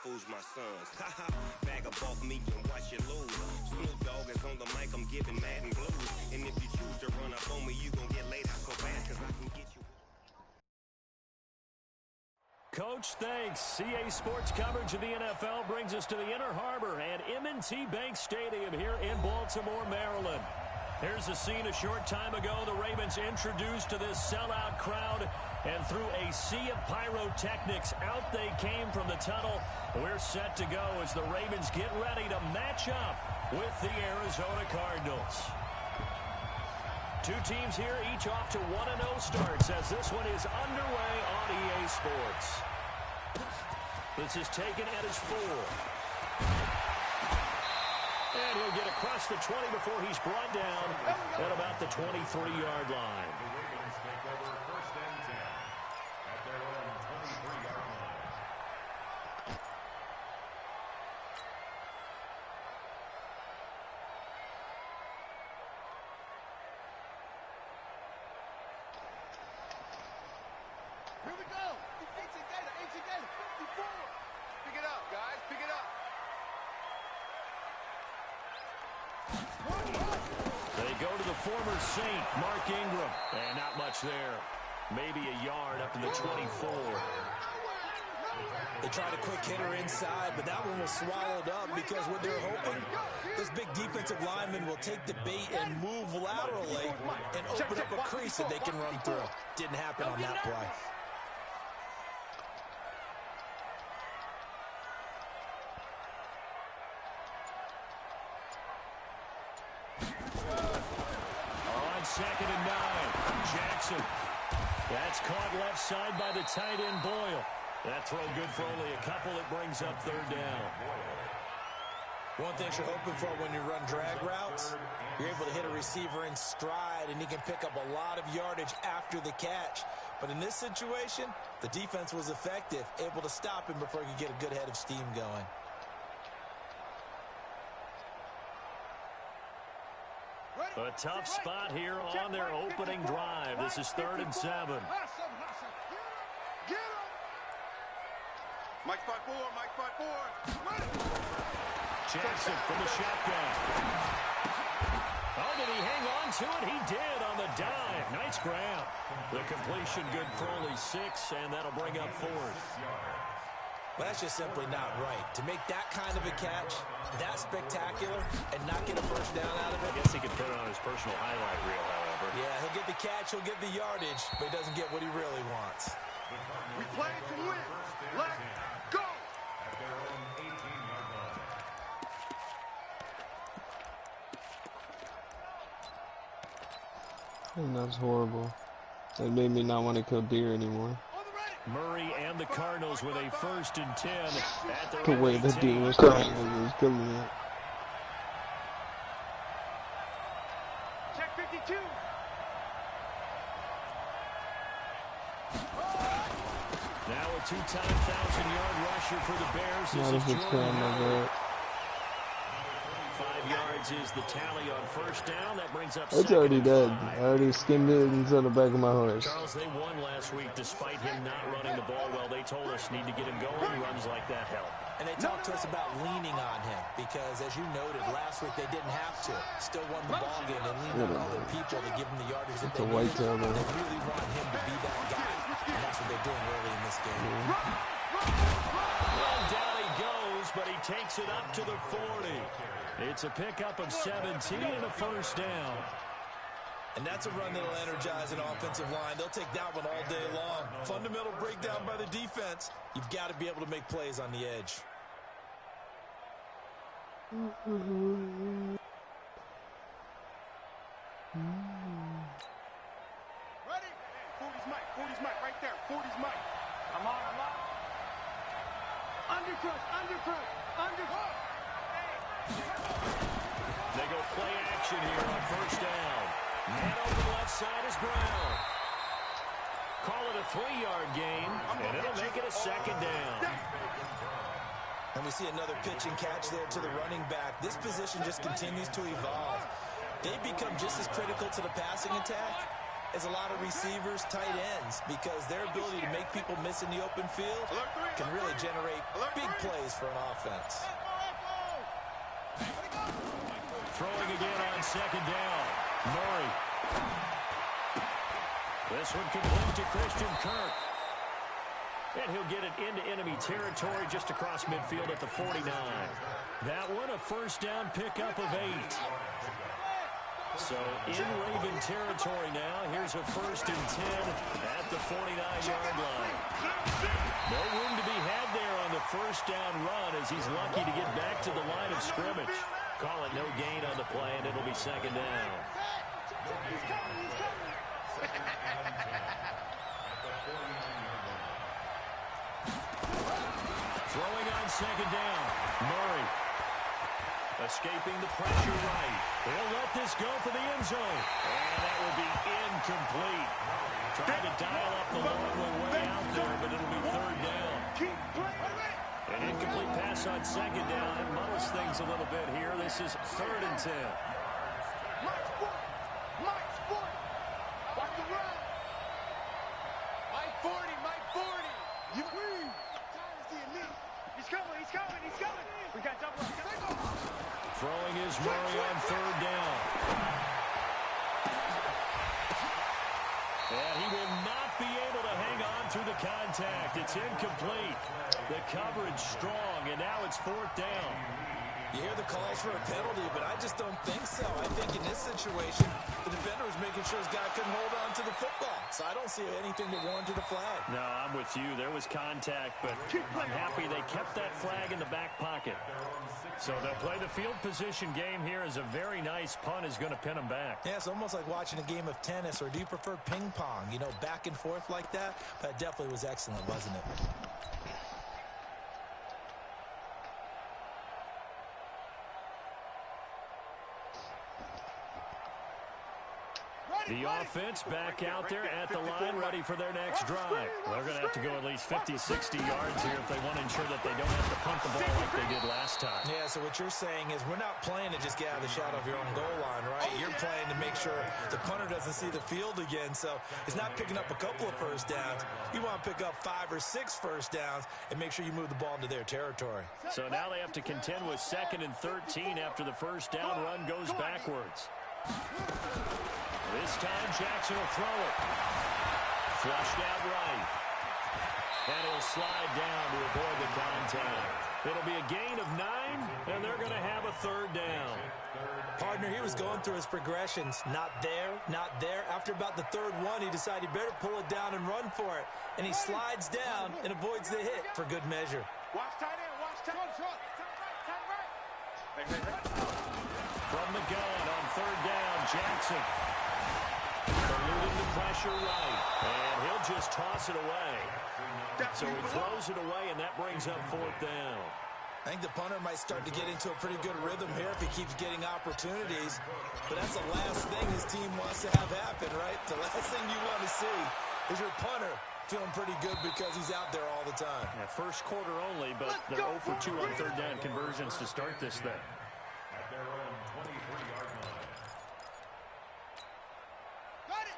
fools my sons. Haha, bag up off me and watch you lose. Snoop Dogg is on the mic, I'm giving Madden blues. And if you choose to run up on me, you gon' get laid out so fast, cause I can get you. Coach, thanks. CA Sports coverage of the NFL brings us to the Inner Harbor and M&T Bank Stadium here in Baltimore, Maryland. Here's a scene a short time ago. The Ravens introduced to this sellout crowd, and through a sea of pyrotechnics, out they came from the tunnel. We're set to go as the Ravens get ready to match up with the Arizona Cardinals. Two teams here, each off to 1-0 starts as this one is underway on EA Sports. This is taken at his 4. And he'll get across the 20 before he's brought down at about the 23-yard line. The Ravens take over 1st and 10 at their own 23-yard line. Here we go. 18 Gator, 54. Pick it up, guys. Pick it up. They go to the former Saint, Mark Ingram. And not much there. Maybe a yard up to the 24. They tried a quick hitter inside, but that one was swallowed up because what they're hoping, this big defensive lineman will take the bait and move laterally and open up a crease that they can run through. Didn't happen on that play. On 2nd and 9, Jackson. That's caught left side by the tight end Boyle. That throw good for only a couple. It brings up 3rd down. One thing you're hoping for when you run drag routes, you're able to hit a receiver in stride, and he can pick up a lot of yardage after the catch. But in this situation, the defense was effective, able to stop him before he could get a good head of steam going. A tough spot here on their opening drive. This is 3rd and 7. Mike 5-4, Mike 5-4. Jackson from the shotgun. Oh, did he hang on to it? He did on the dive. Nice grab. The completion good for only 6, and that'll bring up 4th. Well, that's just simply not right. To make that kind of a catch, that spectacular, and not get a first down out of it. I guess he could put it on his personal highlight reel, however. Yeah, he'll get the catch, he'll get the yardage, but he doesn't get what he really wants. We play to win. Let's go. At their own 18-yard line. And that's horrible. It made me not want to kill deer anymore. Murray and the Cardinals with a 1st and 10 at their The way the deer was crying was killing me. Check 52. Now a 2-time 1,000-yard rusher for the Bears. Not if it's crying like that. 5 yards is the tally on 1st down. That brings up It's already dead. I already skinned it and on the back of my horse. Charles, they won last week despite him not running the ball well. They told us need to get him going. Runs like that help. And they talked to us about leaning on him because, as you noted, last week they didn't have to. Still won the ball game. They leaned on other people to give him the yardage that they needed. They really want him to be that guy, and that's what they're doing early in this game. Well, down he goes, but he takes it up to the 40. It's a pickup of 17 and a 1st down. And that's a run that'll energize an offensive line. They'll take that one all day long. Fundamental breakdown by the defense. You've got to be able to make plays on the edge. Ready? 40's Mike, right there. 40's Mike. I'm on. Undercrush. They go play action here on 1st down. Man over the left side is Brown. Call it a 3-yard gain, and it'll make it a 2nd down. And we see another pitch and catch there to the running back. This position just continues to evolve. They become just as critical to the passing attack is a lot of receivers, tight ends, because their ability to make people miss in the open field can really generate big plays for an offense. Throwing again on second down. Murray. This one complete to Christian Kirk. And he'll get it into enemy territory just across midfield at the 49. That one a first down pickup of 8. So in Raven territory now. Here's a 1st and 10 at the 49-yard line. No room to be had there on the first down run as he's lucky to get back to the line of scrimmage. Call it no gain on the play, and it'll be second down. Throwing on second down. Murray. Escaping the pressure right. He'll let this go for the end zone. And that will be incomplete. Trying to dial up the long way out there, but it'll be third down. An incomplete pass on second down. It muddles things a little bit here. This is 3rd and 10. Watch the run. Mike 40, Mike 40. You win. He's coming. We got double up. Throwing is Murray on 3rd down. And he will not be able to hang on through the contact. It's incomplete. The coverage strong, and now it's 4th down. You hear the calls for a penalty, but I just don't think so. I think in this situation, the defender was making sure his guy couldn't hold on to the football. So I don't see anything that warranted a flag. No, I'm with you. There was contact, but I'm happy they kept that flag in the back pocket. So they'll play the field position game here as a very nice punt is going to pin them back. Yeah, it's almost like watching a game of tennis, or do you prefer ping pong? You know, back and forth like that? That definitely was excellent, wasn't it? The offense back out there at the line, ready for their next drive. They're going to have to go at least 50, 60 yards here if they want to ensure that they don't have to punt the ball like they did last time. Yeah, so what you're saying is we're not playing to just get out of the shadow of your own goal line, right? You're playing to make sure the punter doesn't see the field again. So it's not picking up a couple of first downs. You want to pick up 5 or 6 first downs and make sure you move the ball into their territory. So now they have to contend with 2nd and 13 after the first down run goes backwards. This time Jackson will throw it. Flushed out right. And he'll slide down to avoid the contact. It'll be a gain of 9, and they're going to have a 3rd down. Partner, he was going through his progressions. Not there, not there. After about the 3rd one, he decided he better pull it down and run for it. And he slides down and avoids the hit for good measure. Watch tight end, watch tight end. From the gun on 3rd down, Jackson. Eluding the pressure right. And he'll just toss it away. So he throws it away, and that brings up 4th down. I think the punter might start to get into a pretty good rhythm here if he keeps getting opportunities. But that's the last thing his team wants to have happen, right? The last thing you want to see is your punter feeling pretty good because he's out there all the time. Yeah, first quarter only, but they're 0 for 2 on 3rd down conversions to start this thing. At their own 23-yard line.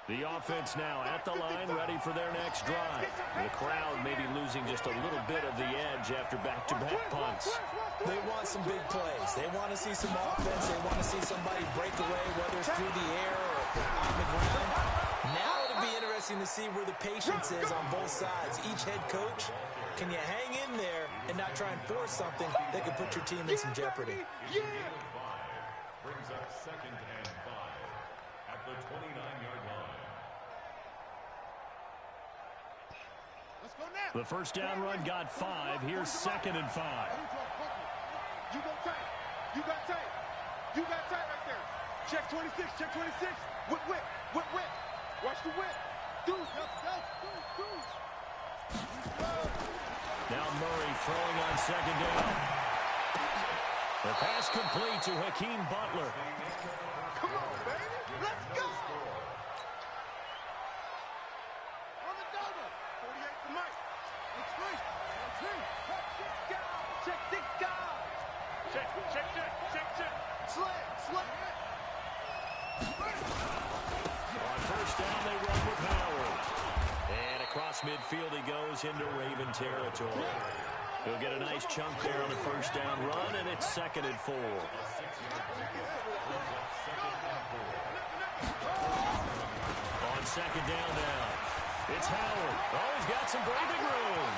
The offense now at the line, ready for their next drive. The crowd may be losing just a little bit of the edge after back-to-back punts. They want some big plays. They want to see some offense. They want to see somebody break away, whether it's through the air or on the ground. Now it'll be interesting to see where the patience is on both sides. Each head coach, can you hang in there and not try and force something that could put your team in some jeopardy? Brings up 2nd and 5 at the 29-yard line. The first down run got 5. Here's 2nd and 5. You go tight. You got tight. You got tight right there. Check 26. Check 26. Whip. Watch the whip. Deuce. Now Murray throwing on 2nd down. The pass complete to Hakeem Butler. Come on, baby. Let's go. On the double. 48 for Mike. Check this guy. Check. Slam. On first down, they Across midfield he goes into Raven territory. He'll get a nice chunk there on the first down run, and it's 2nd and 4. On 2nd down now, it's Howard. Oh, he's got some breathing room.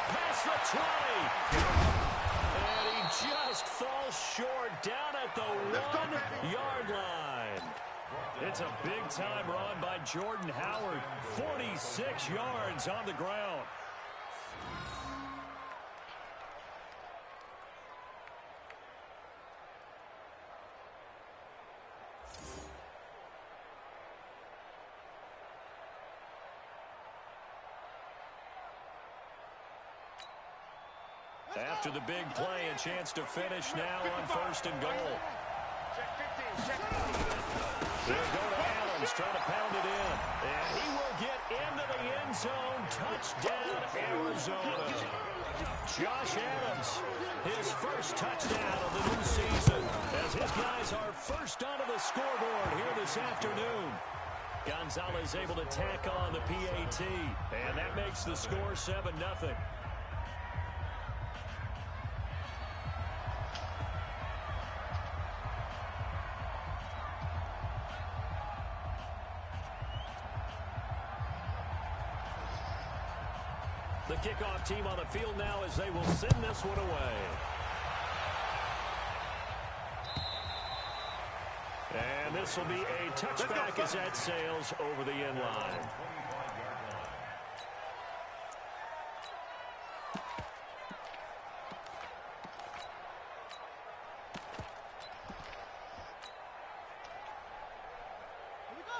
Past the 20. And he just falls short down at the 1-yard line. It's a big-time run by Jordan Howard. 46 yards on the ground. After the big play, a chance to finish now on 1st and goal. They'll go to Adams, trying to pound it in. And he will get into the end zone. Touchdown, Arizona. Josh Adams, his first touchdown of the new season, as his guys are first onto the scoreboard here this afternoon. Gonzalez able to tack on the PAT, and that makes the score 7-0. The kickoff team on the field now as they will send this one away. And this will be a touchback as that sails over the end line.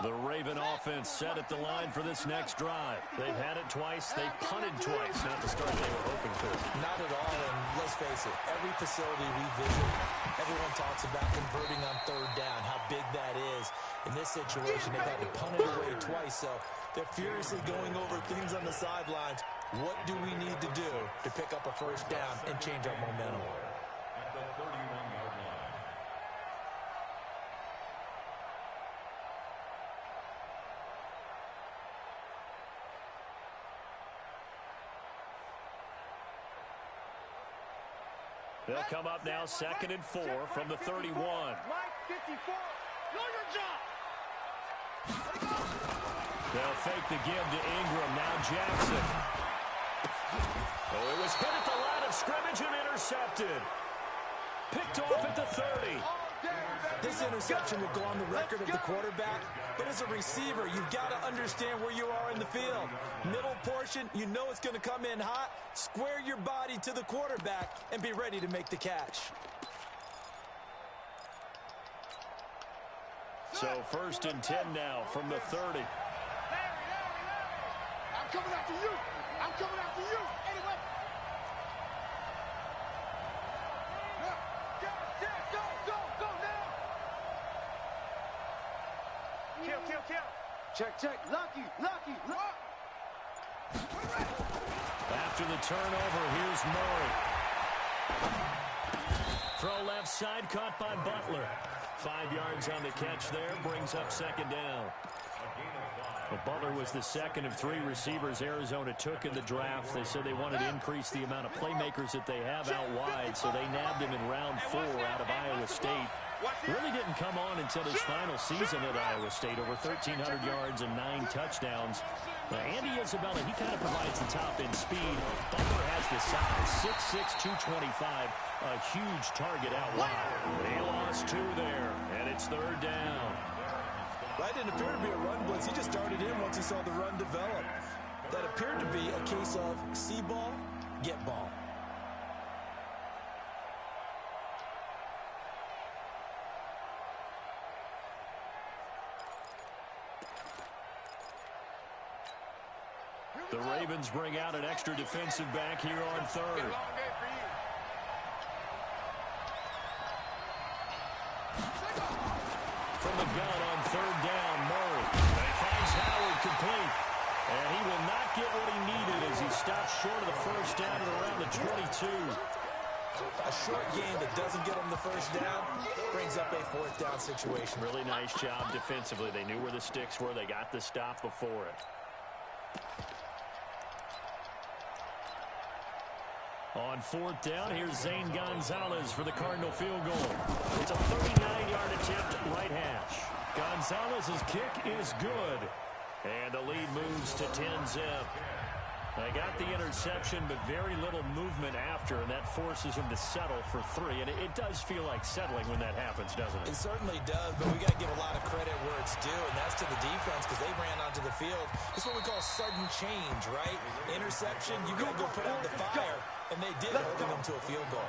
The Raven offense set at the line for this next drive. They've had it twice. They've punted twice. Not the start they were hoping for. Not at all, and let's face it, every facility we visit, everyone talks about converting on 3rd down, how big that is. In this situation, they've had to punt it away twice, so they're furiously going over things on the sidelines. What do we need to do to pick up a 1st down and change our momentum? At the 31-yard line. They'll come up now 2nd and 4 from the 31. Mike 54, know your job. They'll fake the give to Ingram. Now Jackson. Oh, it was hit at the line of scrimmage and intercepted. Picked off at the 30. This interception will go on the record of the quarterback, but as a receiver, you've got to understand where you are in the field. Middle portion, you know it's going to come in hot. Square your body to the quarterback and be ready to make the catch. So 1st and 10 now from the 30. I'm coming after you. I'm coming after you. Anyway. Go now. Kill. Check. Lucky. After the turnover, here's Murray. Throw left side, caught by Butler. 5 yards on the catch there, brings up 2nd down. But Butler was the 2nd of 3 receivers Arizona took in the draft. They said they wanted to increase the amount of playmakers that they have out wide, so they nabbed him in round 4 out of Iowa State. Really didn't come on until his final season at Iowa State, over 1,300 yards and 9 touchdowns. Andy Isabella, he kind of provides the top end speed. Butler has the size, 6'6", 225, a huge target out wide. They lost 2 there, and it's 3rd down. That didn't appear to be a run blitz. He just started in once he saw the run develop. That appeared to be a case of see ball, get ball. The Ravens bring out an extra defensive back here on 3rd. From the gun on 3rd down, Murray. He finds Howard complete. And he will not get what he needed as he stops short of the 1st down at around the 22. A short game that doesn't get him the 1st down brings up a 4th down situation. Really nice job defensively. They knew where the sticks were. They got the stop before it. On 4th down, here's Zane Gonzalez for the Cardinal field goal. It's a 39-yard attempt right hash. Gonzalez's kick is good. And the lead moves to 10-zip. They got the interception, but very little movement after, and that forces him to settle for 3. And it does feel like settling when that happens, doesn't it? It certainly does, but we got to give a lot of credit where it's due, and that's to the defense because they ran onto the field. It's what we call sudden change, right? Interception, you got to go put out the fire, and they did, holding them to a field goal.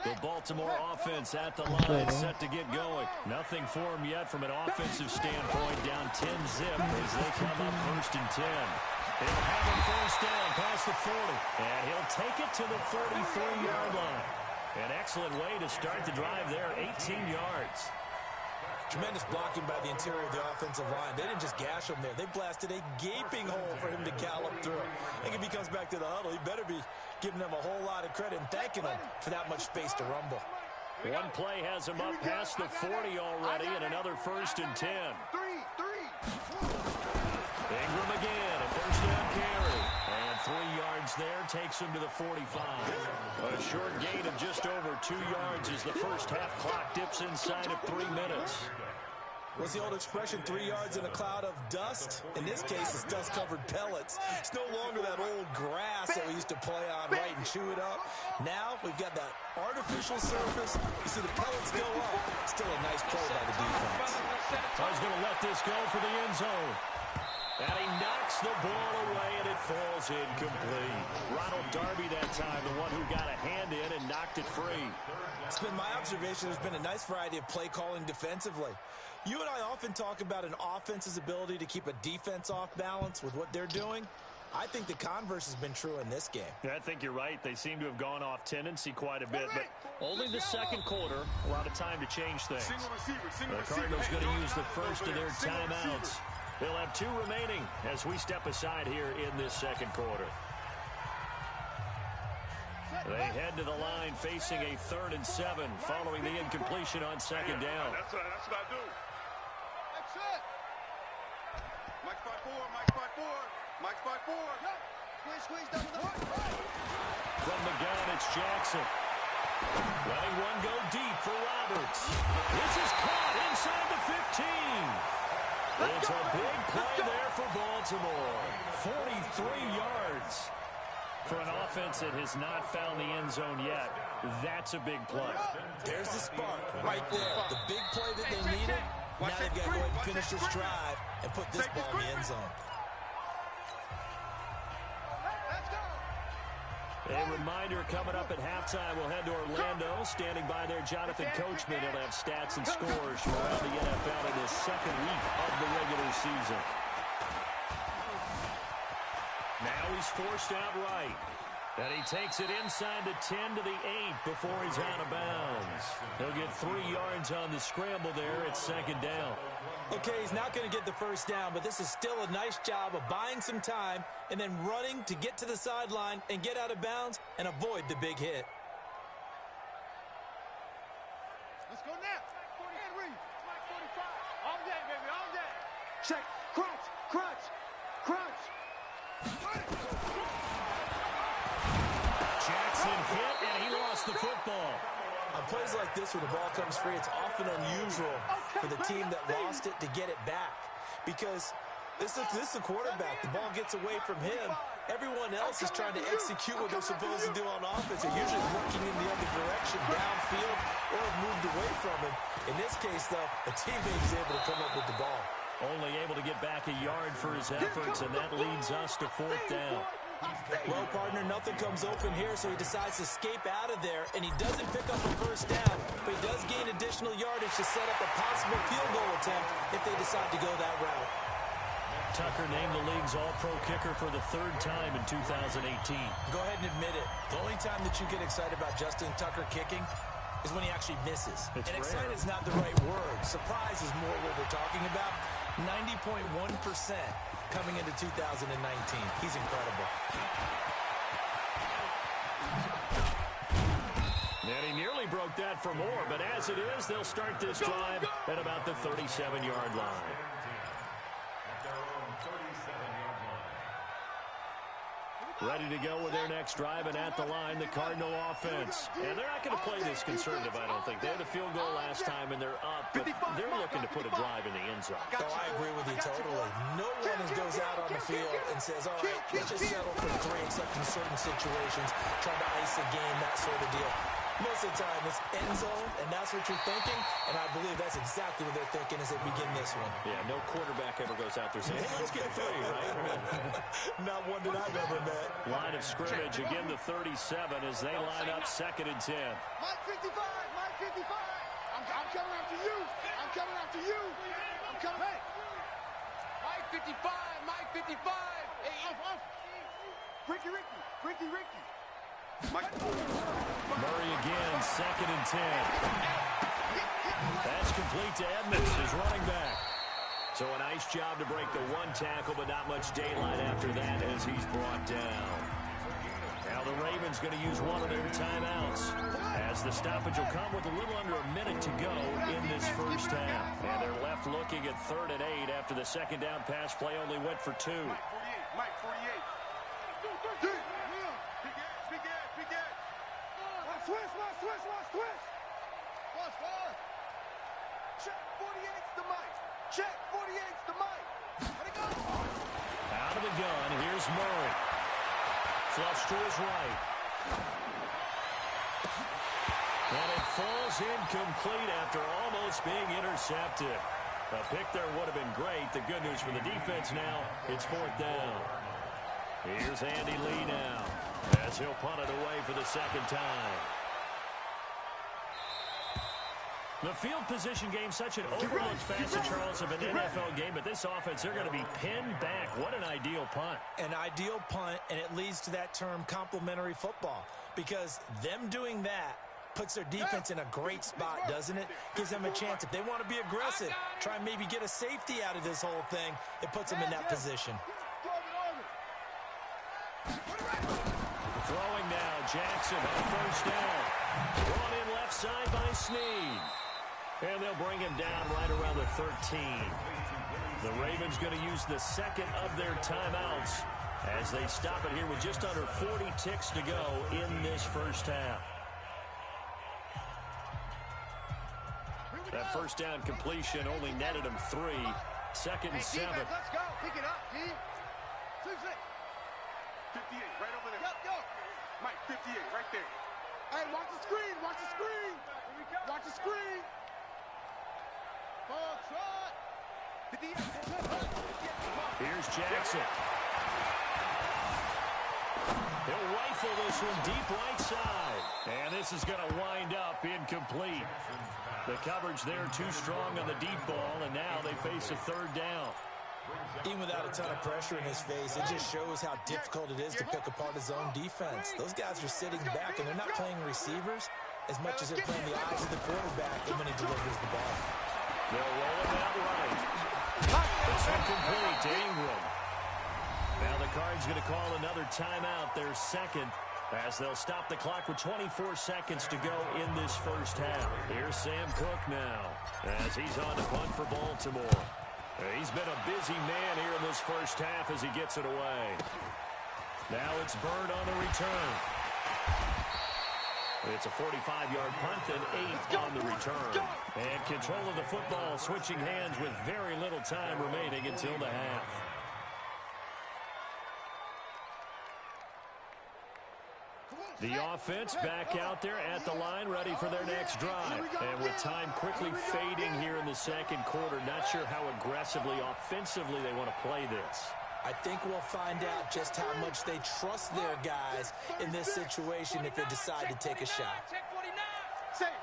The Baltimore offense at the line, set to get going. Nothing for him yet from an offensive standpoint. Down 10-zip as they come up 1st and 10. They'll have him first down past the 40. And he'll take it to the 43-yard line. An excellent way to start the drive there, 18 yards. Tremendous blocking by the interior of the offensive line. They didn't just gash him there. They blasted a gaping hole for him to gallop through. I think if he comes back to the huddle, he better be giving them a whole lot of credit and thanking them for that much space to rumble. One play has him up past the 40 already, and another 1st and 10. Ingram again, a first down carry. And 3 yards there takes him to the 45. A short gain of just over 2 yards as the first half clock dips inside of 3 minutes. What's the old expression, 3 yards in a cloud of dust? In this case, it's dust-covered pellets. It's no longer that old grass that we used to play on, right, and chew it up. Now we've got that artificial surface. You see the pellets go up. Still a nice play by the defense. I was going to let this go for the end zone. And he knocks the ball away, and it falls incomplete. Ronald Darby that time, the one who got a hand in and knocked it free. It's been my observation. There's been a nice variety of play calling defensively. You and I often talk about an offense's ability to keep a defense off balance with what they're doing. I think the converse has been true in this game. I think you're right. They seem to have gone off tendency quite a bit, but only the second quarter, a lot of time to change things. The Cardinals going to use the first of their timeouts. They'll have 2 remaining as we step aside here in this second quarter. They head to the line facing a 3rd and 7 following the incompletion on 2nd down. That's what I do. That's it. Mike 5-4, Mike 5-4, Mike 5-4. Squeeze, double the right. From the gun, it's Jackson. Letting one go deep for Roberts. This is caught inside the 15. It's a big play there for Baltimore. 43 yards. For an offense that has not found the end zone yet, that's a big play. There's the spark right there. The big play that they needed. Now they've got to go ahead and finish this drive and put this ball in the end zone. A reminder coming up at halftime, we'll head to Orlando. Standing by there, Jonathan Coachman. He'll have stats and scores from around the NFL in this second week of the regular season. Now he's forced out right. And he takes it inside the 10 to the 8 before he's out of bounds. He'll get 3 yards on the scramble there at 2nd down. Okay, he's not going to get the first down, but this is still a nice job of buying some time and then running to get to the sideline and get out of bounds and avoid the big hit. Let's go now. Henry, 45. All day, baby, all day. Check. Crunch. Jackson hit, and he lost the football. On plays like this where the ball comes free, it's often unusual for the team that lost it to get it back. Because this is the quarterback. The ball gets away from him. Everyone else is trying to execute what they're supposed to do on offense. They're usually looking in the other direction, downfield, or have moved away from him. In this case, though, a teammate is able to come up with the ball. Only able to get back a yard for his efforts, and that leads us to 4th down. Well, partner, nothing comes open here, so he decides to escape out of there, and he doesn't pick up a first down, but he does gain additional yardage to set up a possible field goal attempt if they decide to go that route. Tucker named the league's all-pro kicker for the 3rd time in 2018. Go ahead and admit it. The only time that you get excited about Justin Tucker kicking is when he actually misses. And excited is not the right word. Surprise is more what we're talking about. 90.1% coming into 2019. He's incredible. And he nearly broke that for more, but as it is, they'll start this drive at about the 37-yard line. Ready to go with their next drive, and at the line, the Cardinal offense. And they're not going to play this conservative, I don't think. They had a field goal last time, and they're up, but they're looking to put a drive in the end zone. Oh, I agree with you totally. No one goes out on the field and says, all right, let's just settle for 3, except in certain situations, trying to ice a game, that sort of deal. Most of the time, it's end zone, and that's what you're thinking, and I believe that's exactly what they're thinking as they begin this one. Yeah, no quarterback ever goes out there saying, hey, let's get 3, right? Not one that I've ever met. Line of scrimmage, again the 37 as they line up 2nd and 10. Mike 55, Mike 55. I'm coming after you. I'm coming after you. I'm coming. Hey. Mike 55, Mike 55. Hey, off. Ricky. Mike. Murray again, 2nd and 10. That's complete to Edmonds, his running back. So a nice job to break the 1 tackle, but not much daylight after that as he's brought down. Now the Ravens going to use one of their timeouts as the stoppage will come with a little under a minute to go in this first half. And they're left looking at 3rd and 8 after the second down pass play only went for 2. Mike 48. Big edge. Switch. Check 48's the Mike. Check 48's the Mike. Let it go. Out of the gun, here's Murray. Flush to his right. And it falls incomplete after almost being intercepted. A pick there would have been great. The good news for the defense now, it's 4th down. Here's Andy Lee now as he'll punt it away for the 2nd time. The field position game, such an overlooked facet, Charles, of an NFL game, but this offense, they're going to be pinned back. What an ideal punt. An ideal punt, and it leads to that term complementary football, because them doing that puts their defense in a great spot, doesn't it? Gives them a chance. If they want to be aggressive, try and maybe get a safety out of this whole thing, it puts them in that position. Throwing now, Jackson on 1st down. Brought in left side by Snead. And they'll bring him down right around the 13. The Ravens going to use the 2nd of their timeouts as they stop it here with just under 40 ticks to go in this first half. That first down completion only netted him 3. 2nd and 7. Let's go. Pick it up, D. 2-6. 58, right over there. Go. Mike, 58, right there. Hey, watch the screen. Watch the screen. Ball trot. 58. Here's Jackson. He'll rifle this one deep right side. And this is going to wind up incomplete. The coverage there too strong on the deep ball, and now they face a 3rd down. Even without a ton of pressure in his face, it just shows how difficult it is to pick apart his own defense. Those guys are sitting back, and they're not playing receivers as much as they're playing the eyes of the quarterback when he delivers the ball. They'll roll it out right. It's incomplete to Ingram. Now the Cards going to call another timeout, their 2nd, as they'll stop the clock with 24 seconds to go in this first half. Here's Sam Cook now as he's on to punt for Baltimore. He's been a busy man here in this first half as he gets it away. Now it's Bird on the return. It's a 45-yard punt and 8 on the return. And control of the football switching hands with very little time remaining until the half. The offense back out there at the line, ready for their next drive. And with time quickly fading here in the 2nd quarter, not sure how aggressively, offensively they want to play this. I think we'll find out just how much they trust their guys in this situation if they decide to take a shot. Save.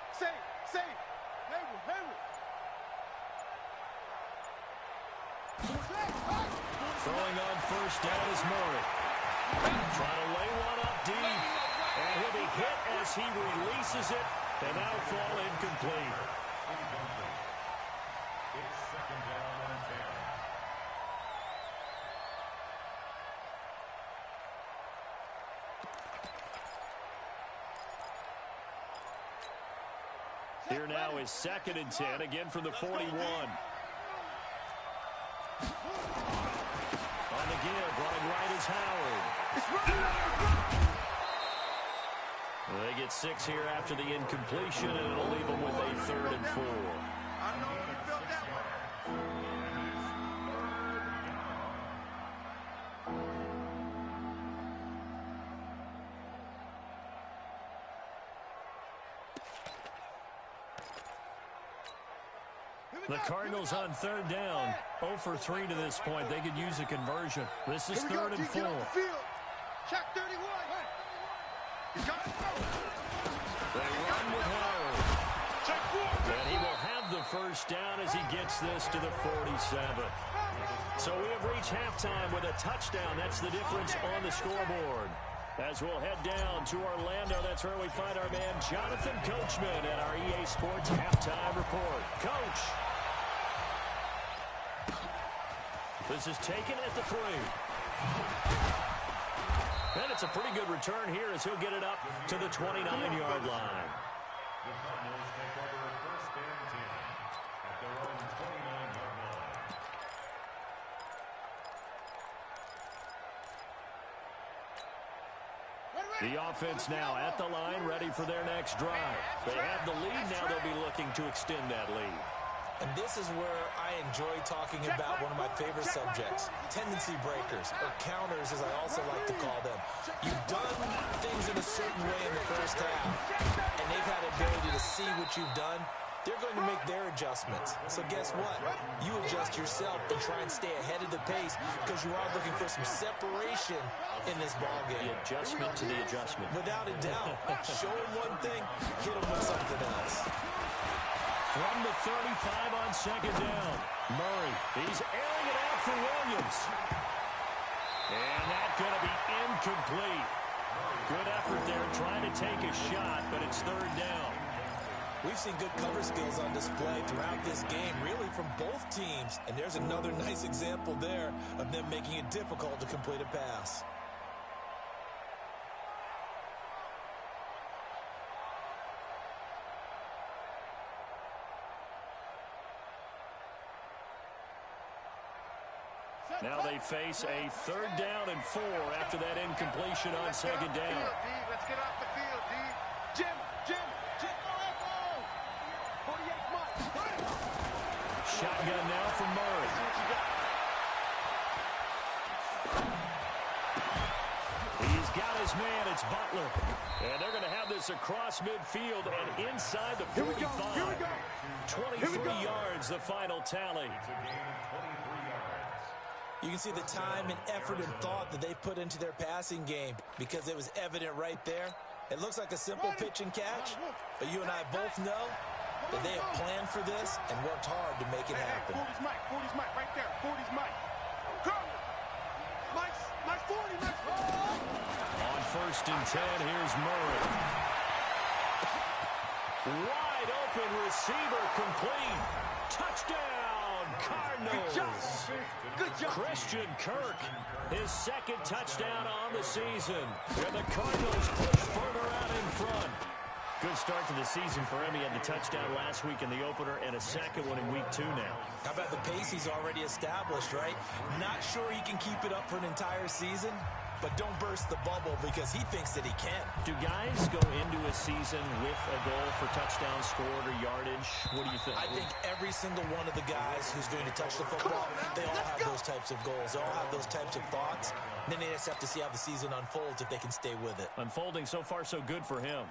Throwing on 1st down is Murray. Trying to lay one up deep. And he'll be hit as he releases it. And that'll fall incomplete. It's 2nd down and 10. Here now is 2nd and 10, again from the 41. On the give, running right is Howard. They get 6 here after the incompletion, and it'll leave them with a 3rd and 4. I know you felt that one. The Cardinals on 3rd down. 0 for 3 to this point. They could use a conversion. This is 3rd and 4. Check 31. You got it. They run with Howard. And he will have the first down as he gets this to the 47. So we have reached halftime with a touchdown. That's the difference on the scoreboard. As we'll head down to Orlando, that's where we find our man Jonathan Coachman at our EA Sports Halftime Report. Coach. This is taken at the 3. And it's a pretty good return here as he'll get it up to the 29-yard line. The Cardinals take over 1st and 10 at their own 29-yard line. The offense now at the line, ready for their next drive. They have the lead, now they'll be looking to extend that lead. And this is where I enjoy talking about one of my favorite subjects, tendency breakers, or counters as I also like to call them. You've done things in a certain way in the first half, and they've had the ability to see what you've done. They're going to make their adjustments. So guess what? You adjust yourself and try and stay ahead of the pace because you are looking for some separation in this ballgame. The adjustment to the adjustment. Without a doubt. Show them one thing, hit them with something else. From the 35 on 2nd down. Murray, he's airing it out for Williams. And that's going to be incomplete. Good effort there trying to take a shot, but it's 3rd down. We've seen good cover skills on display throughout this game, really from both teams. And there's another nice example there of them making it difficult to complete a pass. Now they face a 3rd down and 4 after that incompletion on 2nd down. Let's get off the field, D. Jim. 48 months. Shotgun now from Murray. He's got his man. It's Butler. And they're going to have this across midfield and inside the 45. Here we go. 23 yards, the final tally. It's a gain of 23 yards. You can see the time and effort and thought that they put into their passing game because it was evident right there. It looks like a simple pitch and catch, but you and I both know that they have planned for this and worked hard to make it happen. 40's Mike, right there. 40's Mike. Come! Mike's 40, Mike's 40. On 1st and 10, here's Murray. Wide open receiver complete. Touchdown, Cardinals. Good job. Christian Kirk, his 2nd touchdown on the season. And the Cardinals push further out in front. Good start to the season for him. He had the touchdown last week in the opener and a 2nd one in week 2 now. How about the pace he's already established, right? Not sure he can keep it up for an entire season, but don't burst the bubble because he thinks that he can. Do guys go into a season with a goal for touchdowns scored or yardage? What do you think? I think every single one of the guys who's going to touch the football, they all have those types of goals. They all have those types of thoughts. And then they just have to see how the season unfolds if they can stay with it. Unfolding so far so good for him.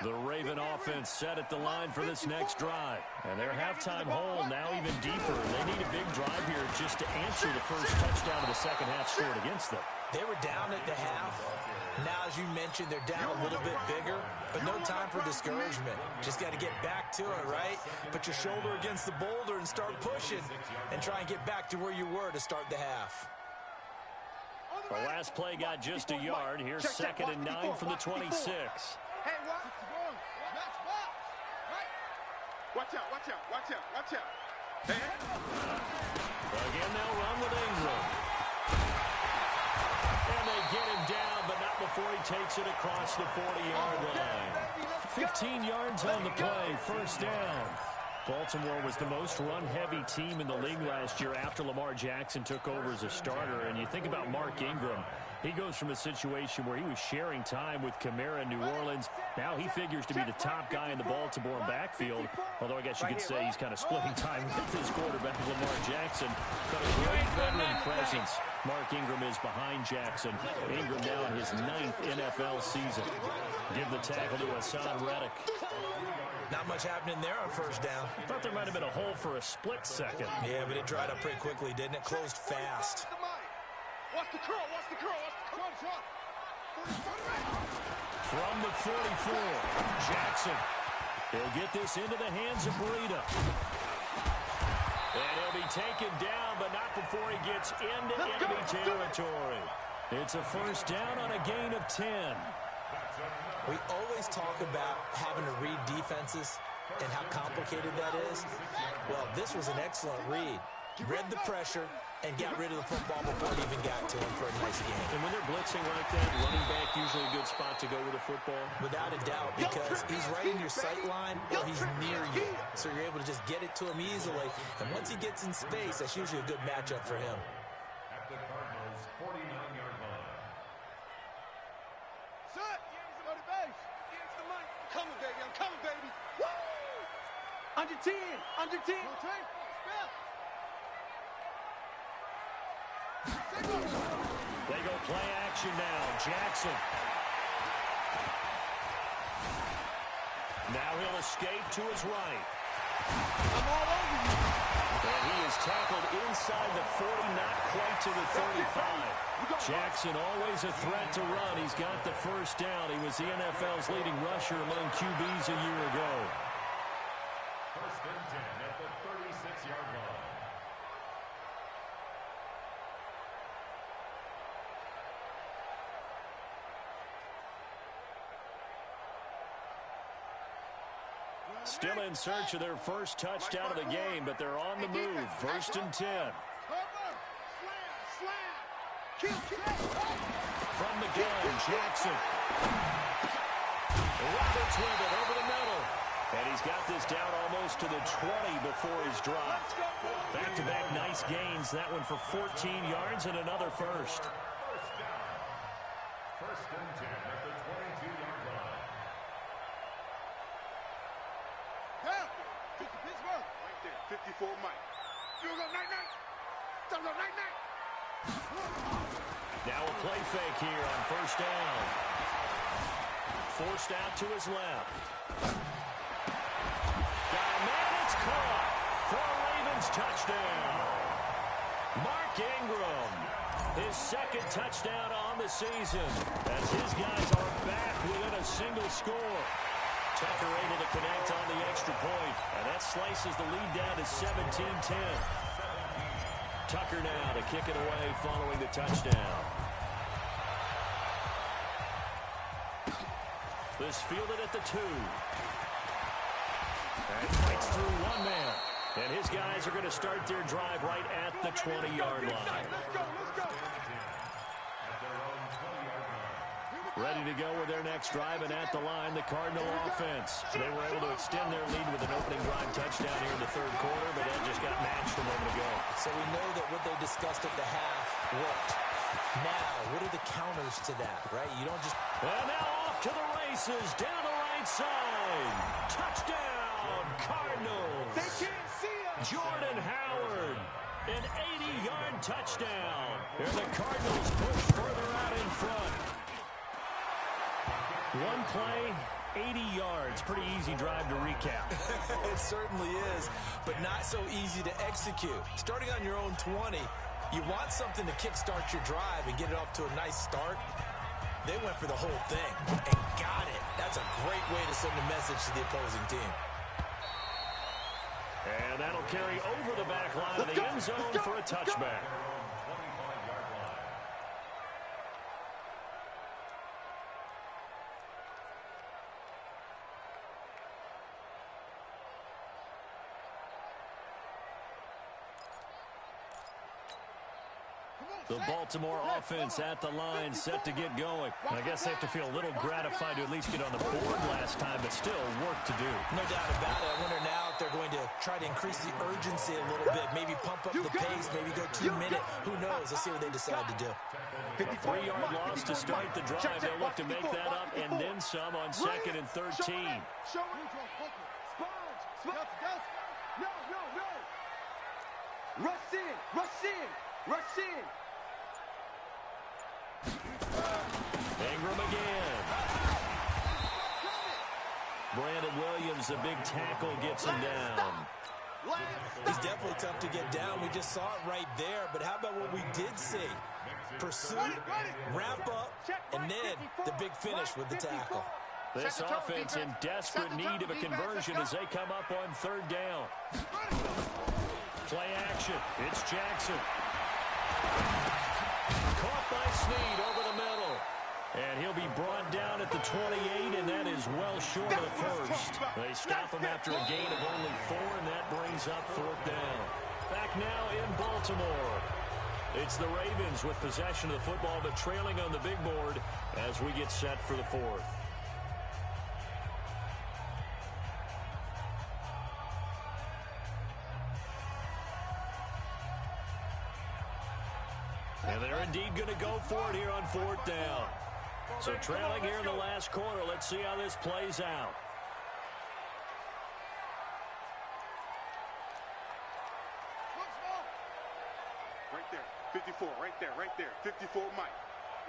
The Raven offense set at the line for this next drive. And their halftime hole now even deeper. They need a big drive here just to answer the first touchdown of the second half scored against them. They were down at the half. Now, as you mentioned, they're down a little bit bigger, but no time for discouragement. Just got to get back to it, right? Put your shoulder against the boulder and start pushing and try and get back to where you were to start the half. The last play got just a yard. Here's 2nd and 9 from the 26. Hey, what? Watch out, watch out, watch out, watch out. Hey. Again, they'll run with Ingram. And they get him down, but not before he takes it across the 40-yard line. 15 yards on the play, 1st down. Baltimore was the most run-heavy team in the league last year after Lamar Jackson took over as a starter. And you think about Mark Ingram. He goes from a situation where he was sharing time with Kamara in New Orleans. Now he figures to be the top guy in the Baltimore backfield. Although I guess you could say he's kind of splitting time with his quarterback, Lamar Jackson. But a great veteran presence. Mark Ingram is behind Jackson. Ingram now in his 9th NFL season. Give the tackle to Hassan Reddick. Not much happening there on 1st down. I thought there might have been a hole for a split second. Yeah, but it dried up pretty quickly, didn't it? Closed fast. Watch the curl, watch the curl, watch the curl. From the 44, Jackson. He'll get this into the hands of Breida. And he'll be taken down, but not before he gets into enemy territory. It's a 1st down on a gain of 10. We always talk about having to read defenses and how complicated that is. Well, this was an excellent read. Read the pressure and got rid of the football before it even got to him for a nice game. And when they're blitzing like that, running back usually a good spot to go with the football? Without a doubt, because he's right in your sight line or he's near you. So you're able to just get it to him easily. And once he gets in space, that's usually a good matchup for him. At the Cardinals' 49-yard line. Set! Go to base! Against the mic. I'm coming, baby. I'm coming, baby. Woo! Under 10. Under 10. They go play action now. Jackson. Now he'll escape to his right. I'm all over you. And he is tackled inside the 40, not quite to the 35. Jackson always a threat to run. He's got the 1st down. He was the NFL's leading rusher among QBs a year ago. 1st and 10 at the 36-yard line. Still in search of their 1st touchdown of the game, but they're on the move. 1st and 10. From the gun, Jackson. Roberts with it over the middle. And he's got this down almost to the 20 before he's dropped. Back-to-back nice gains. That one for 14 yards and another 1st. 1st down. 1st and 10 at the 22-yard line. Pittsburgh. Right there. 54 Mike. You go night-night. Don't go night-night. Now a play fake here on 1st down. Forced out to his left. Got a man, it's caught for a Ravens touchdown. Mark Ingram, his 2nd touchdown on the season, as his guys are back within a single score. Tucker able to connect on the extra point, and that slices the lead down to 17-10. Tucker now to kick it away following the touchdown. This fielded at the 2. And fights through one man. And his guys are going to start their drive right at the 20-yard line. Ready to go with their next drive, and at the line, the Cardinal offense. They were able to extend their lead with an opening drive touchdown here in the 3rd quarter, but that just got matched a moment ago. So we know that what they discussed at the half worked. Now, what are the counters to that, right? You don't just... And now off to the races, down the right side. Touchdown, Cardinals. They can't see us. Jordan Howard, an 80-yard touchdown. And the Cardinals push further out in front. One play, 80 yards. Pretty easy drive to recap. It certainly is, but not so easy to execute. Starting on your own 20, you want something to kickstart your drive and get it off to a nice start. They went for the whole thing and got it. That's a great way to send a message to the opposing team. And that'll carry over the back line of the end zone for a touchback. The Baltimore offense at the line, set to get going. And I guess they have to feel a little gratified to at least get on the board last time, but still work to do. No doubt about it. I wonder now if they're going to try to increase the urgency a little bit, maybe pump up the pace, maybe go 2 minute. Who knows? Let's see what they decide to do. A 3-yard loss to start the drive. They'll look to make that up and then some on 2nd and 13. Rush in, rush in, rush in. Ingram again. Brandon Williams, a big tackle, gets him down. He's definitely tough to get down. We just saw it right there. But how about what we did see? Pursuit, wrap up, and then the big finish with the tackle. This offense in desperate need of a conversion as they come up on 3rd down. Play action. It's Jackson. Caught by Snead over the middle. And he'll be brought down at the 28, and that is well short of the first. They stop him after a gain of only 4, and that brings up 4th down. Back now in Baltimore. It's the Ravens with possession of the football, but trailing on the big board as we get set for the 4th. And they're indeed going to go for it here on 4th down. So trailing here in the last quarter. Let's see how this plays out. Right there, 54, right there, right there. 54, Mike.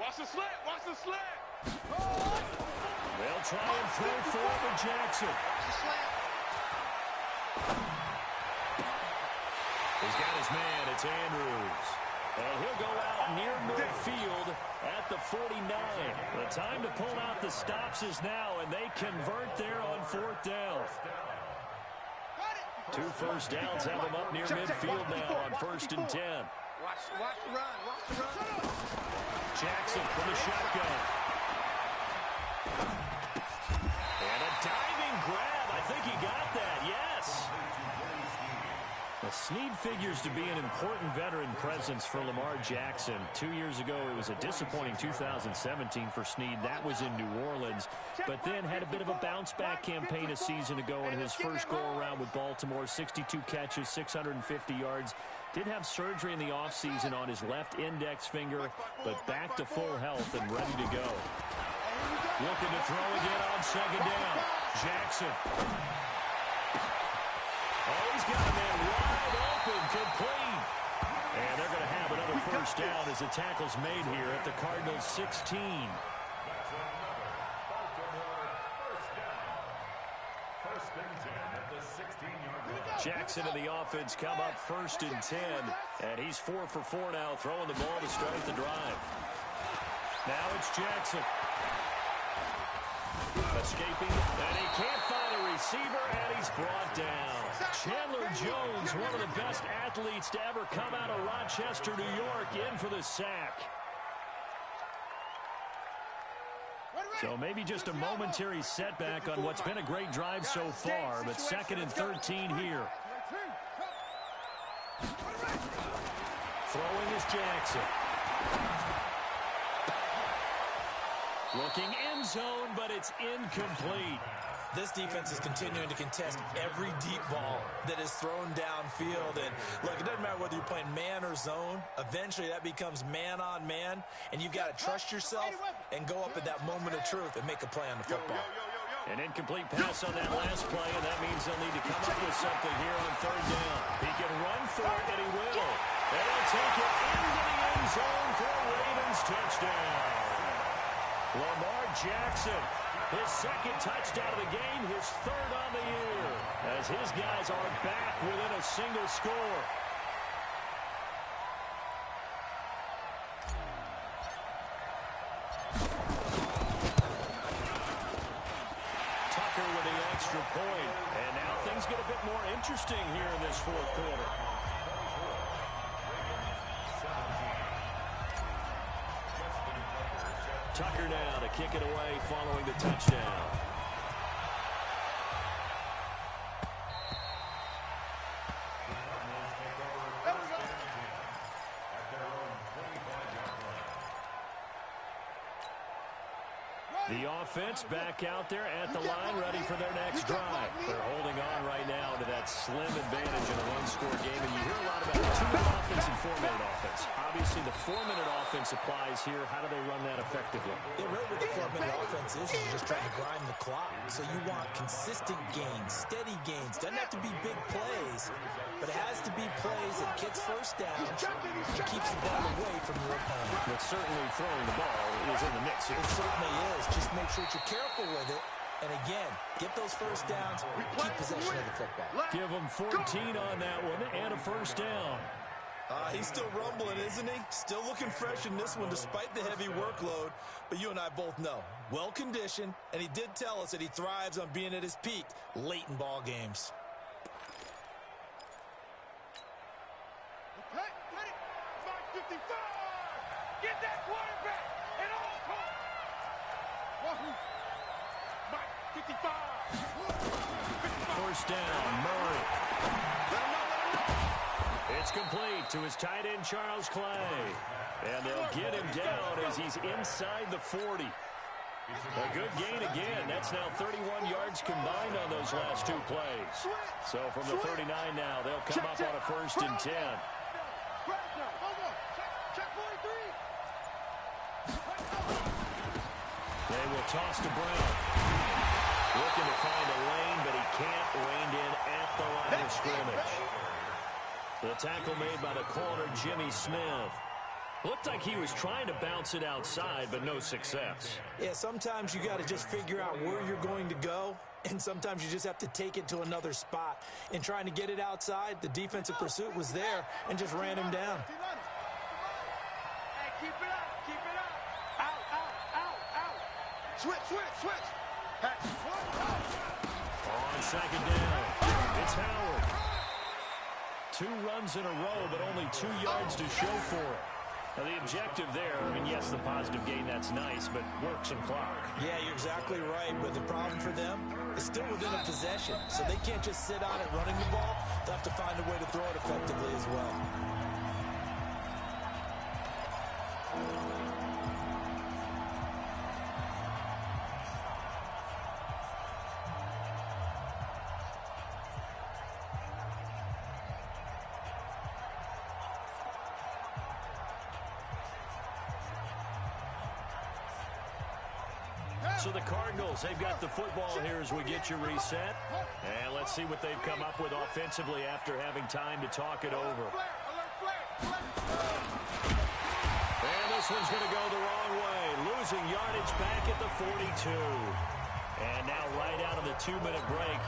Watch the slant, watch the slant. They'll try and throw for Jackson. He's got his man. It's Andrews. And he'll go out near midfield at the 49. The time to pull out the stops is now, and they convert there on 4th down. 2 first downs have them up near midfield now on 1st and 10. Watch the run, watch the run. Jackson from the shotgun. And a diving grab. I think he got that, yes. Well, Snead figures to be an important veteran presence for Lamar Jackson. 2 years ago, it was a disappointing 2017 for Snead. That was in New Orleans, but then had a bit of a bounce-back campaign a season ago in his first go-around with Baltimore. 62 catches, 650 yards. Did have surgery in the offseason on his left index finger, but back to full health and ready to go. Looking to throw again on 2nd down. Jackson. Oh, he's got a man wide open, complete. And they're going to have another first down as the tackle's made here at the Cardinals' 16. Jackson and the offense come up 1st and 10. And he's 4 for 4 now, throwing the ball to start the drive. Now it's Jackson. Escaping, and he can't find a receiver, and he's brought down. Chandler Jones, one of the best athletes to ever come out of Rochester, New York, in for the sack. So maybe just a momentary setback on what's been a great drive so far, but 2nd and 13 here. Throwing is Jackson. Looking end zone, but it's incomplete. This defense is continuing to contest every deep ball that is thrown downfield. And look, it doesn't matter whether you're playing man or zone. Eventually, that becomes man on man. And you've got to trust yourself and go up at that moment of truth and make a play on the football. An incomplete pass on that last play, and that means they'll need to come up with something here on 3rd down. He can run for it, and he will. And he'll take it into the end zone for a Ravens touchdown. Lamar Jackson, his 2nd touchdown of the game, his 3rd on the year, as his guys are back within a single score. Tucker with the extra point, and now things get a bit more interesting here in this 4th quarter. Tucker now to kick it away following the touchdown. The offense back out there at the line, ready for their next drive. They're holding on right now to that slim advantage in a one-score game. And you hear a lot about two-minute offense and four-minute offense. Obviously, the four-minute offense applies here. How do they run that effectively? Yeah, really what the four-minute offense is, you're just trying to grind the clock. So you want consistent gains, steady gains. Doesn't have to be big plays, but it has to be plays that gets first down and keeps the ball away from your opponent. But certainly throwing the ball is in the mix here. It certainly is. Just make sure that you're careful with it. And again, get those first downs, keep possession of the football. Give them 14 on that one and a first down. He's still rumbling, isn't he? Still looking fresh in this one despite the heavy workload. But you and I both know, well-conditioned, and he did tell us that he thrives on being at his peak late in ball games. Hey, ready? Mark 55! Get that quarterback at all costs! Wahoo! Mark 55! First down, Murray. It's complete to his tight end, Charles Clay. And they'll get him down as he's inside the 40. A good gain again. That's now 31 yards combined on those last two plays. So from the 39 now, they'll come up on a first and 10. They will toss to Brown. Looking to find a lane, but he can't. Reined in at the line of scrimmage. The tackle made by the corner, Jimmy Smith. Looked like he was trying to bounce it outside, but no success. Yeah, sometimes you got to just figure out where you're going to go, and sometimes you just have to take it to another spot. In trying to get it outside, the defensive pursuit was there and just ran him down. Hey, keep it up, keep it up. Out. Switch. On second down, it's Howard. 2 runs in a row, but only 2 yards to show for it. Now, the objective there, I mean, yes, the positive gain, that's nice, but work some clock. Yeah, you're exactly right, but the problem for them is still within a possession, so they can't just sit on it running the ball. They'll have to find a way to throw it effectively as well. So the Cardinals, they've got the football here as we get you reset. And let's see what they've come up with offensively after having time to talk it over. And this one's going to go the wrong way. Losing yardage back at the 42. And now right out of the 2-minute break,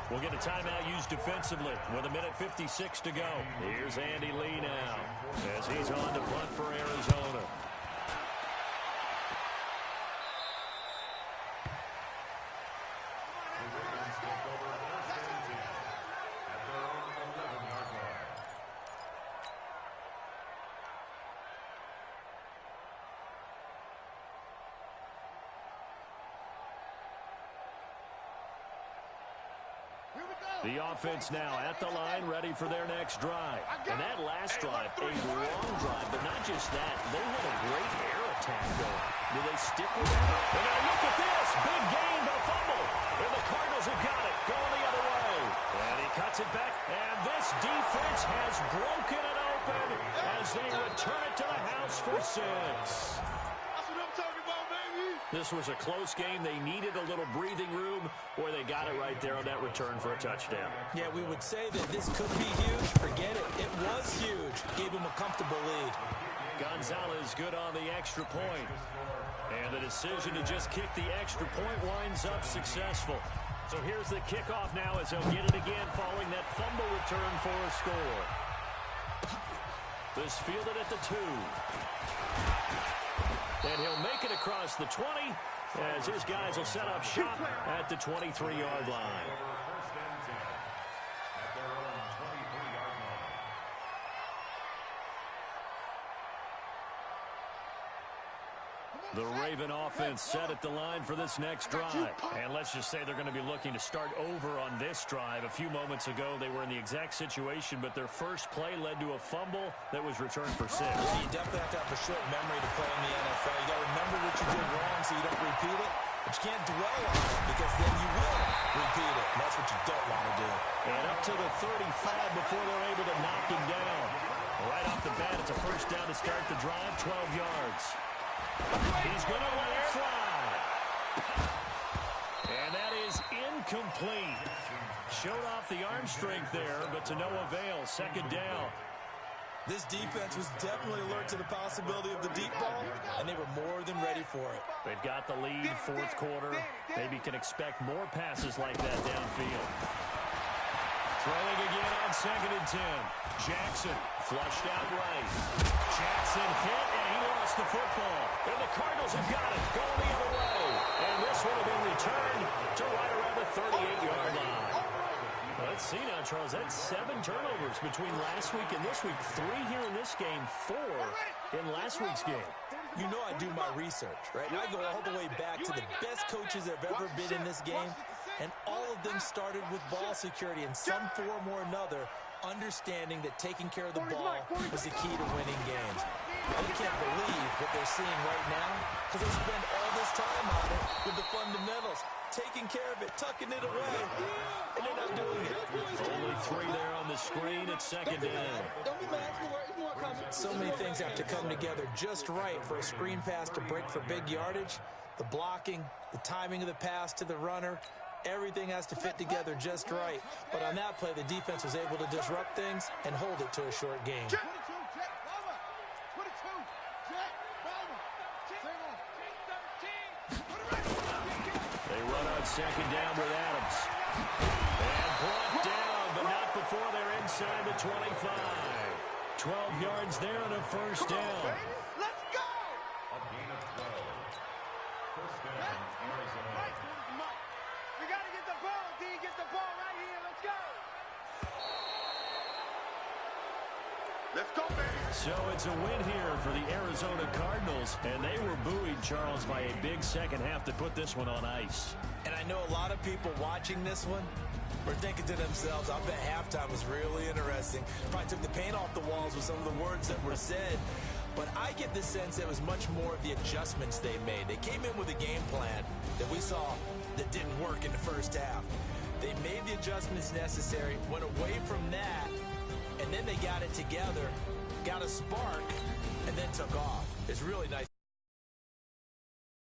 we'll get a timeout used defensively with 1:56 to go. Here's Andy Lee now as he's on to punt for Arizona. The offense now at the line, ready for their next drive. And that last drive, a long drive, but not just that. They had a great air attack going. Do they stick with that? And now look at this. Big gain, but a fumble. And the Cardinals have got it, going the other way. And he cuts it back. And this defense has broken it open as they return it to the house for 6. That's what I'm talking about, baby. This was a close game. They needed a little breathing room, or they got it right there on that return for a touchdown. Yeah, we would say that this could be huge. Forget it. It was huge. Gave him a comfortable lead. Gonzalez good on the extra point. And the decision to just kick the extra point winds up successful. So here's the kickoff now as they'll get it again following that fumble return for a score. This fielded at the 2. And he'll make it across the 20 as his guys will set up shop at the 23-yard line. The Raven offense set at the line for this next drive. And let's just say they're going to be looking to start over on this drive. A few moments ago, they were in the exact situation, but their first play led to a fumble that was returned for 6. Yeah, you definitely have to have a short memory to play in the NFL. You got to remember what you did wrong so you don't repeat it. But you can't dwell on it because then you will repeat it. And that's what you don't want to do. And up to the 35 before they're able to knock him down. Right off the bat, it's a first down to start the drive, 12 yards. He's going to let it fly. And that is incomplete. Showed off the arm strength there, but to no avail. Second down. This defense was definitely alert to the possibility of the deep ball, and they were more than ready for it. They've got the lead, fourth quarter. Maybe can expect more passes like that downfield. Throwing again on 2nd and 10. Jackson flushed out right. Jackson hit, and he lost the football. And the Cardinals have got it, going the other way. And this one will be returned to right around the 38-yard line. Let's see now, Charles. That's 7 turnovers between last week and this week. 3 here in this game, 4 in last week's game. You know I do my research, right? And I go all the way back to the best coaches that have ever been in this game, and all of them started with ball security in some form or another, understanding that taking care of the ball was the key to winning games. They can't believe what they're seeing right now because they spend all this time on it with the fundamentals, taking care of it, tucking it away, and they're not doing it. Only 3 there on the screen at 2nd down. So many things have to come together just right for a screen pass to break for big yardage. The blocking, the timing of the pass to the runner, everything has to fit together just right. But on that play, the defense was able to disrupt things and hold it to a short game. They run on 2nd down with Adams. And brought down, but not before they're inside the 25. 12 yards there and a first down. Let's go! A gain of 12. First down, Arizona. We got to get the ball, D. Get the ball right here. Let's go. Let's go, baby. So it's a win here for the Arizona Cardinals, and they were buoyed, Charles, by a big second half to put this one on ice. And I know a lot of people watching this one were thinking to themselves, I bet halftime was really interesting. Probably took the paint off the walls with some of the words that were said. But I get the sense that it was much more of the adjustments they made. They came in with a game plan that we saw that didn't work in the first half. They made the adjustments necessary, went away from that, and then they got it together, got a spark, and then took off. It's really nice.